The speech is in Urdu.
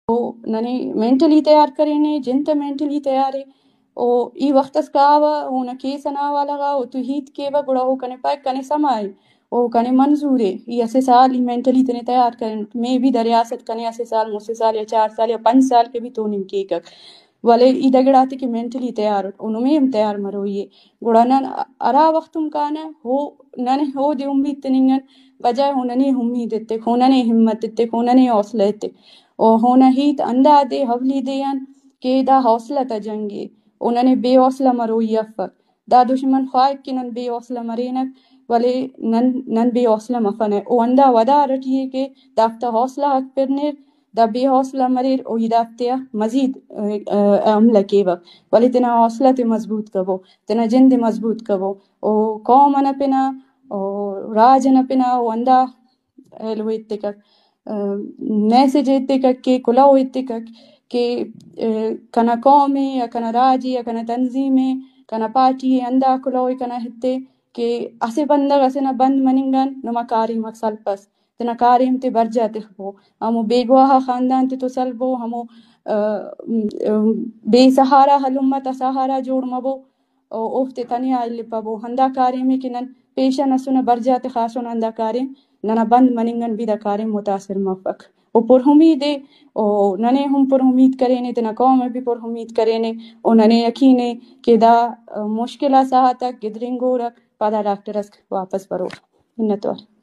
ننے مینٹلی تیار کرنے جنت مینٹلی تیارے او ای وقت اس کاوا ہونا کیسنا والا او تو ہیت کے با گڑا او کنے پاک کنے سمائے او کنے منظورے ای اسے سال ای مینٹلی تنے تیار کرن میں بھی دریاست کنے اسے سال مسے سال یا 4 سال یا 5 سال کے بھی تو نم کی کک والے ای دگڑاتے کہ مینٹلی تیار انو میں تیار مروئیے گڑا نن ارا وقتم کانا ہو ننے ہو دے امید تنین بجائے ہوننے امید تے ہوننے ہمت تے ہوننے حوصلہ تے او ہونا ہیت اندہ دے حولی دیان کہ دا حوصلہ تا جنگے انہنے بے حوصلہ مروئی افک دا دشمن خواہد کہ نن بے حوصلہ مرینک ولے نن بے حوصلہ مفنے او اندہ ودا رٹیے کہ دافتا حوصلہ حق پرنیر دا بے حوصلہ مریر او ہی دافتیا مزید عملہ کیوا ولی تینا حوصلہ تے مضبوط کبو تینا جند مضبوط کبو او قوم انا پنا او راج انا پنا او اندہ ایلو اتکک میسج اتکک کہ کلاو اتکک کہ کنا قومی یا کنا راجی یا کنا تنظیمی کنا پارٹی اندہ کلاوی کنا ہتے کہ اسے بندگ اسے نا بند مننگن نما کاریم سلپس تینا کاریم تے برجا تخبو ہمو بے گواہ خاندان تے تو سلبو ہمو بے سہارا حلومت سہارا جوڑ مبو اوفتے تنیا لپبو ہندا کاریمی کہ نن پیشہ نسونا برجا تے خاصون ہندا کاریم ننا بند مننگن بھی دا کاریم متاثر مفک او پر امیدے او ننے ہم پر امید کرینے تینا قوم بھی پر امید کرینے او ننے یقینے کہ دا مشکلہ ساہتک گدرنگورک پدا ڈاکٹر اس واپس برو منتوار